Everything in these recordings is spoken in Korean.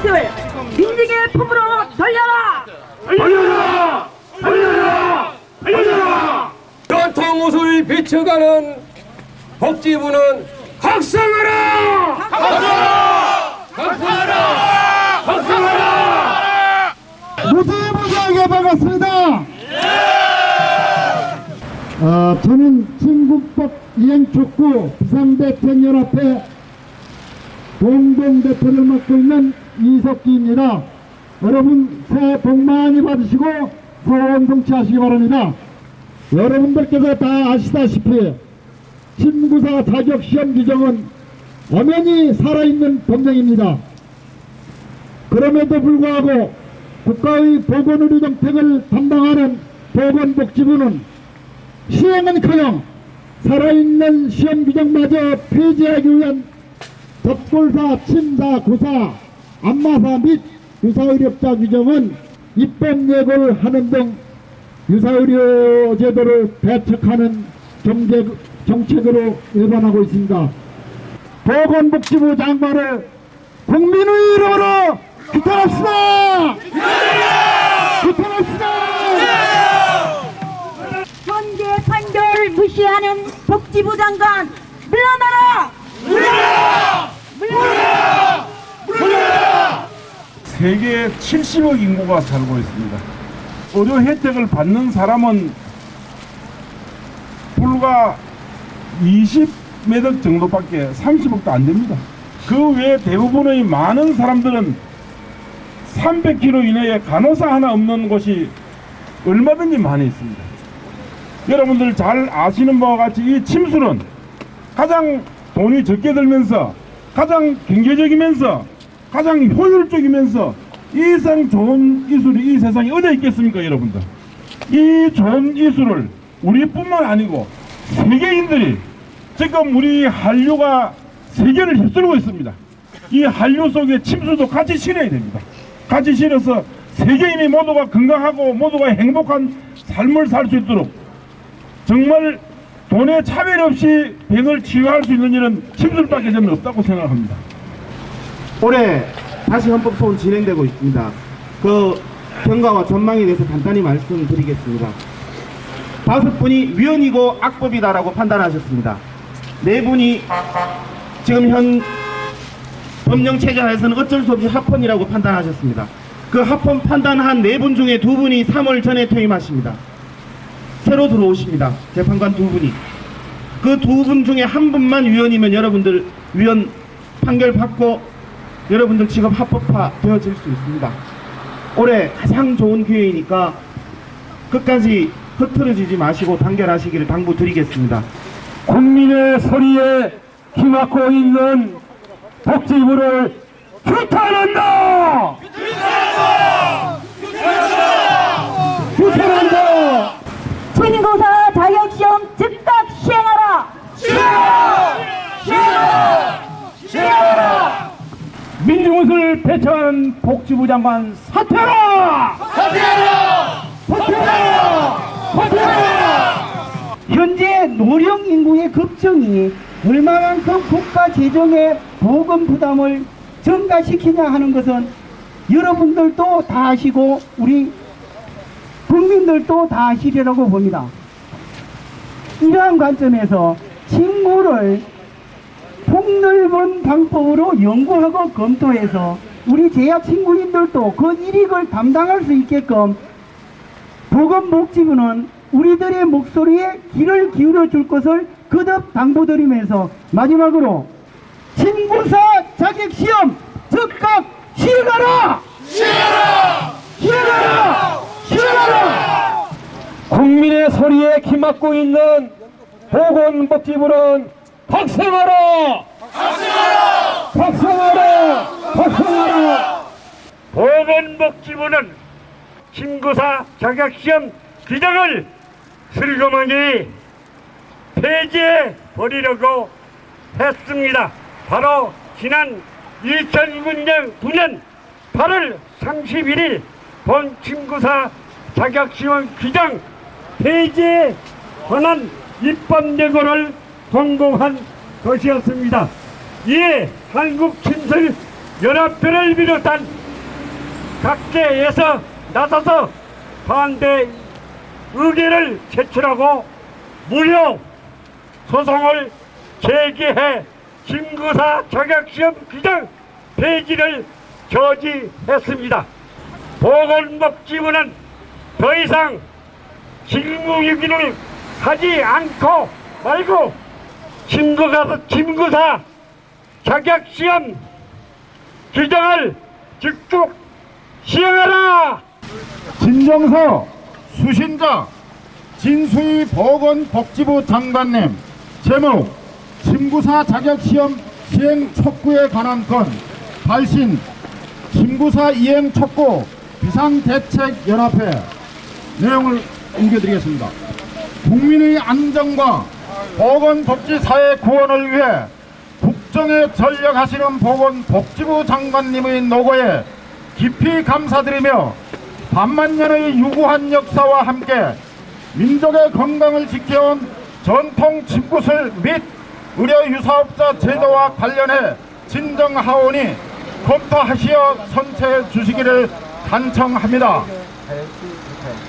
것을 민중의 품으로 돌려라! 돌려라! 돌려라! 돌려라! 전통무술 비춰가는 복지부는 각성하라! 각성하라! 각성하라! 각성하라! 무지무지하게 반갑습니다. 저는 친국법 이행촉구 비상대책연합회 공동대표를 맡고 있는 이석기입니다. 여러분 새해 복 많이 받으시고 소원 성취하시기 바랍니다. 여러분들께서 다 아시다시피 친구사 자격시험 규정은 엄연히 살아있는 법령입니다. 그럼에도 불구하고 국가의 보건의료 정책을 담당하는 보건복지부는 시행은커녕 살아있는 시험 규정마저 폐지하기 위한 접골사, 침사, 구사, 안마사 및 유사의료자 규정은 입법 예고를 하는 등 유사의료 제도를 배척하는 정책으로 일반하고 있습니다. 보건복지부 장관을 국민의 이름으로 규탄합시다! 규탄합시다! 현재 판결을 무시하는 복지부 장관 물러나라! 물러나라! 물러나라! 물러나라! 세계에 70억 인구가 살고 있습니다. 의료 혜택을 받는 사람은 불과 20몇 정도밖에 30억도 안 됩니다. 그 외에 대부분의 많은 사람들은 300km 이내에 간호사 하나 없는 곳이 얼마든지 많이 있습니다. 여러분들 잘 아시는 바와 같이 이 침수는 가장 돈이 적게 들면서 가장 경제적이면서 가장 효율적이면서 이상 좋은 기술이 이 세상에 어디 있겠습니까, 여러분들? 이 좋은 기술을 우리뿐만 아니고 세계인들이 지금 우리 한류가 세계를 휩쓸고 있습니다. 이 한류 속에 침수도 같이 실어야 됩니다. 같이 실어서 세계인이 모두가 건강하고 모두가 행복한 삶을 살 수 있도록 정말 돈의 차별 없이 병을 치유할 수 있는 일은 침술밖에 저는 없다고 생각합니다. 올해 다시 헌법소원 진행되고 있습니다. 그 경과와 전망에 대해서 간단히 말씀드리겠습니다. 5분이 위헌이고 악법이다라고 판단하셨습니다. 4분이 지금 현 법령 체제 하에서는 어쩔 수 없이 합헌이라고 판단하셨습니다. 그 합헌 판단한 4분 중에 2분이 3월 전에 퇴임하십니다. 새로 들어오십니다. 재판관 2분이. 그 2분 중에 1분만 위헌이면 여러분들 위헌 판결 받고 여러분들 직업 합법화 되어질 수 있습니다. 올해 가장 좋은 기회이니까 끝까지 흐트러지지 마시고 단결하시기를 당부드리겠습니다. 국민의 소리에 힘받고 있는 복지부를 규탄한다! 규탄한다! 규탄한다! 규탄한다! 친구사 자격시험 즉각 시행하라! 시행하라! 시행하라! 시행하라! 민중옷을 배척하는 복지부 장관 사퇴하라! 사퇴하라! 사퇴하라! 사퇴하라! 현재 노령 인구의 급증이 얼마만큼 국가 재정의 보건 부담을 증가시키냐 하는 것은 여러분들도 다 아시고 우리 국민들도 다 아시리라고 봅니다. 이러한 관점에서 친구를 폭넓은 방법으로 연구하고 검토해서 우리 제약 친구인들도 그 일익을 담당할 수 있게끔 보건복지부는 우리들의 목소리에 귀를 기울여 줄 것을 거듭 당부드리면서 마지막으로 친구사 자격시험 즉각 시행하라! 시행하라! 시행하라! 시행하라! 국민의 소리에 기막고 있는 보건복지부는 각성하라! 각성하라! 각성하라! 각성하라! 보건복지부는 친구사 자격시험 규정을 슬그머니 폐지해 버리려고 했습니다. 바로 지난 2009년 8월 31일 본 친구사 자격시험 규정 폐지에 관한 입법예고를 공고한 것이었습니다. 이에 한국침술연합회를 비롯한 각계에서 나서서 반대 의견을 제출하고 무효 소송을 제기해 진구사 자격시험 규정 폐지를 저지했습니다. 보건복지부는 더 이상 직무유기를 하지 않고 말고 진구사 자격시험 규정을 즉각 시행하라. 진정서 수신자 진수희 보건복지부 장관님. 제목 친구사 자격시험 시행 촉구에 관한 건 발신 친구사 이행 촉구 비상대책연합회. 내용을 읽어드리겠습니다. 국민의 안전과 보건복지사회 구원을 위해 국정에 전력하시는 보건복지부 장관님의 노고에 깊이 감사드리며 반만년의 유구한 역사와 함께 민족의 건강을 지켜온 전통 집구슬 및 의료유사업자 제도와 관련해 진정하오니 검토하시어 선체해 주시기를 간청합니다.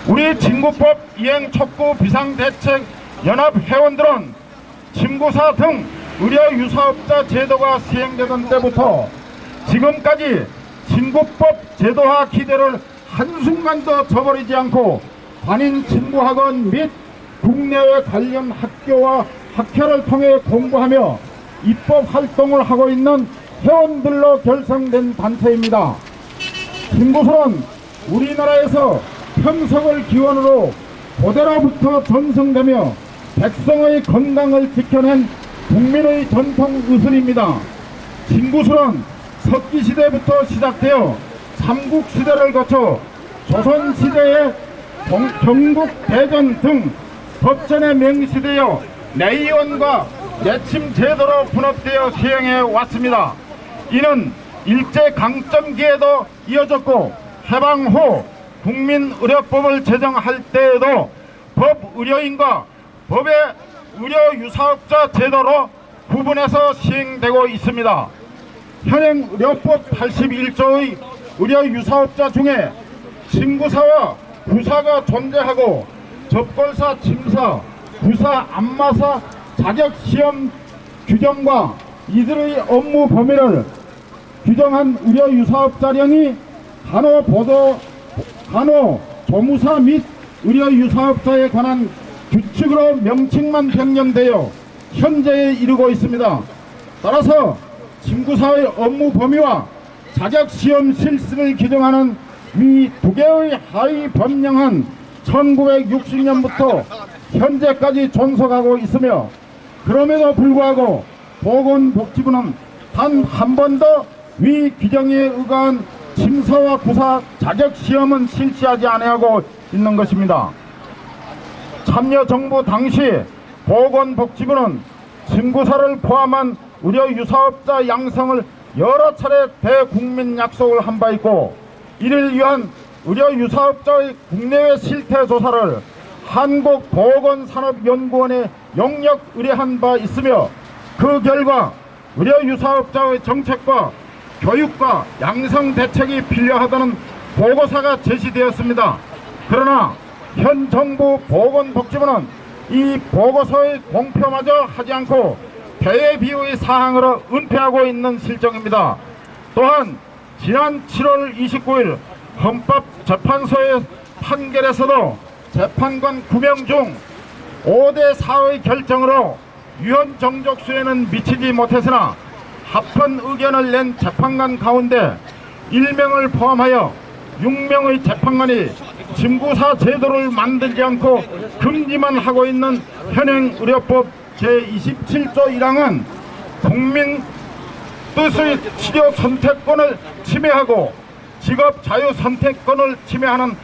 우리 친구법 이행 촉구 비상대책 연합 회원들은 친구사 등 의료유사업자 제도가 시행되던 때부터 지금까지 친구법 제도화 기대를 한순간도 저버리지 않고 반인 친구학원 및 국내외 관련 학교와 학회를 통해 공부하며 입법 활동을 하고 있는 회원들로 결성된 단체입니다. 친구설은 우리나라에서 평석을 기원으로 고대로부터 전승되며 백성의 건강을 지켜낸 국민의 전통 의술입니다. 친구술은 석기시대부터 시작되어 삼국시대를 거쳐 조선시대에 경국대전 등 법전에 명시되어 내의원과 내침 제도로 분업되어 시행해 왔습니다. 이는 일제강점기에도 이어졌고 해방 후 국민의료법을 제정할 때에도 법의료인과 법의 의료유사업자 제도로 구분해서 시행되고 있습니다. 현행 의료법 81조의 의료유사업자 중에 친구사와 구사가 존재하고 접골사, 침사, 구사, 안마사 자격시험 규정과 이들의 업무 범위를 규정한 의료유사업자령이 간호조무사 및 의료유사업자에 관한 규칙으로 명칭만 변경되어 현재에 이르고 있습니다. 따라서 친구사의 업무 범위와 자격시험 실시를 규정하는 위 두 개의 하위 법령은 1960년부터 현재까지 존속하고 있으며 그럼에도 불구하고 보건복지부는 단 한 번도 위 규정에 의거한 침사와 구사 자격시험은 실시하지 아니하고 있는 것입니다. 참여정부 당시 보건복지부는 친구사를 포함한 의료유사업자 양성을 여러 차례 대국민 약속을 한 바 있고 이를 위한 의료유사업자의 국내외 실태조사를 한국보건산업연구원에 용역 의뢰한 바 있으며 그 결과 의료유사업자의 정책과 교육과 양성 대책이 필요하다는 보고서가 제시되었습니다. 그러나 현 정부 보건복지부는 이 보고서의 공표마저 하지 않고 대비의 사항으로 은폐하고 있는 실정입니다. 또한 지난 7월 29일 헌법재판소의 판결에서도 재판관 9명 중 5대4의 결정으로 유언 정족수에는 미치지 못했으나 합헌 의견을 낸 재판관 가운데 1명을 포함하여 6명의 재판관이 친구사 제도를 만들지 않고 금지만 하고 있는 현행 의료법 제27조 1항은 국민 뜻의 치료 선택권을 침해하고 직업 자유 선택권을 침해하는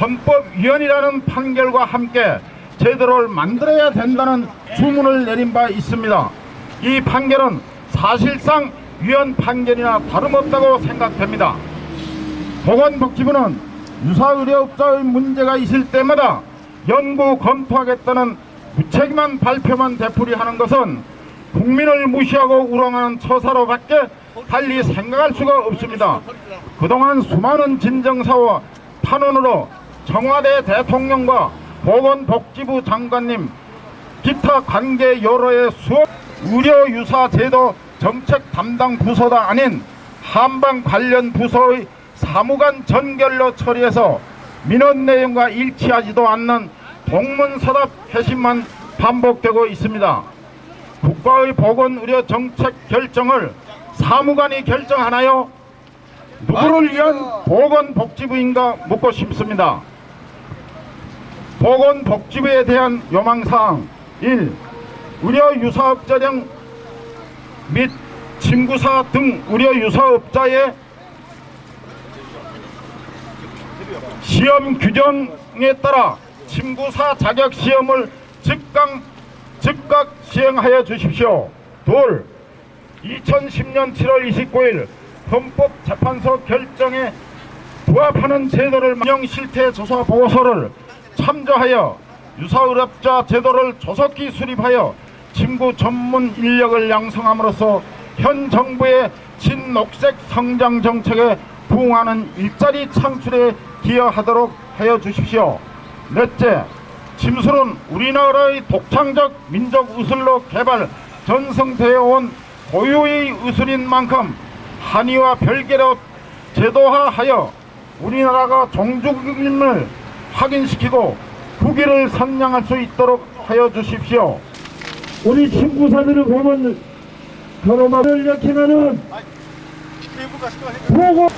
헌법위헌이라는 판결과 함께 제도를 만들어야 된다는 주문을 내린 바 있습니다. 이 판결은 사실상 위헌 판결이나 다름없다고 생각됩니다. 보건복지부는 유사의료업자의 문제가 있을 때마다 연구 검토하겠다는 무책임한 발표만 되풀이하는 것은 국민을 무시하고 우롱하는 처사로밖에 달리 생각할 수가 없습니다. 그동안 수많은 진정사와 탄원으로 청와대 대통령과 보건복지부 장관님, 기타 관계 여러의 수업 의료유사제도 정책 담당 부서가 아닌 한방 관련 부서의 사무관 전결로 처리해서 민원 내용과 일치하지도 않는 동문서답 회신만 반복되고 있습니다. 국가의 보건의료 정책 결정을 사무관이 결정하나요? 누구를 위한 보건복지부인가 묻고 싶습니다. 보건복지부에 대한 요망사항 1. 의료유사업자령 및 침구사 등 의료유사업자의 시험 규정에 따라 침구사 자격시험을 즉각 시행하여 주십시오. 둘, 2010년 7월 29일 헌법재판소 결정에 부합하는 제도를 운영 실태 조사 보고서를 참조하여 유사의료업자 제도를 조속히 수립하여 침구 전문 인력을 양성함으로써 현 정부의 친녹색 성장 정책에 부응하는 일자리 창출에 기여하도록 하여 주십시오. 넷째, 침술은 우리나라의 독창적 민족 의술로 개발 전승되어 온 고유의 의술인 만큼 한의와 별개로 제도화하여 우리나라가 종주국임을 확인시키고 국위를 선양할 수 있도록 하여 주십시오. 우리 친구사들을 보면 가로막을 일으키면은 보고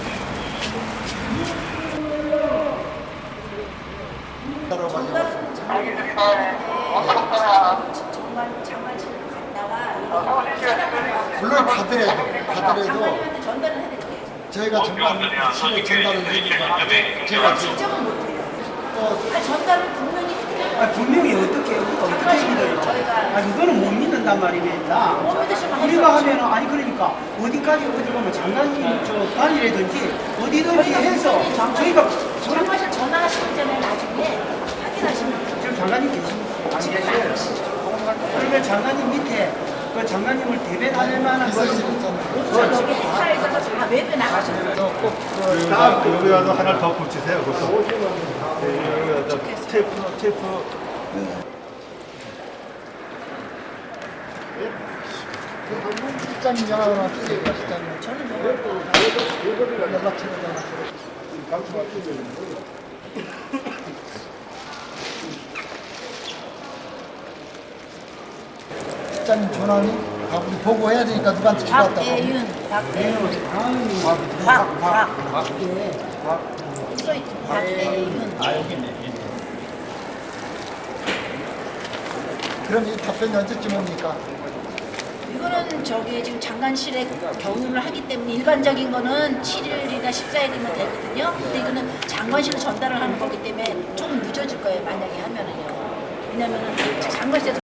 물론 가더라도 저희가 전달을 해주니까 제가 지정은 못해요. 전달을 분명히 해요. 분명히 어떻게 믿어요? 그거는 못 믿는단 말입니다. 우리가 하면은 아니 그러니까 어디까지 어디 가면 장관님 저 단이라든지 어디든지 해서 저희가 장관실 전화하시기 전에 나중에 확인하시면 돼요. 지금 장관님 계십니까? 안 계세요. 그러면 장관님 밑에 그 장관님을 대변할 만한 것은 저쪽에 회사에서 다 외부에 나가셨어요. 여기 와서 하나 더 붙이세요. 그것도 테이프 실장님 전화가 왔으니까 실장님 저는 연락처를 실장님 전화니 우리 보고해야 되니까 누구한테 필요하다고. 박대윤 그럼 이 답변이 언제쯤 옵니까? 이거는 저기 지금 장관실에 경유를 하기 때문에 일반적인 거는 7일이나 14일이면 되거든요. 근데 이거는 장관실로 전달을 하는 거기 때문에 조금 늦어질 거예요. 만약에 하면은요. 왜냐면은 장관실에서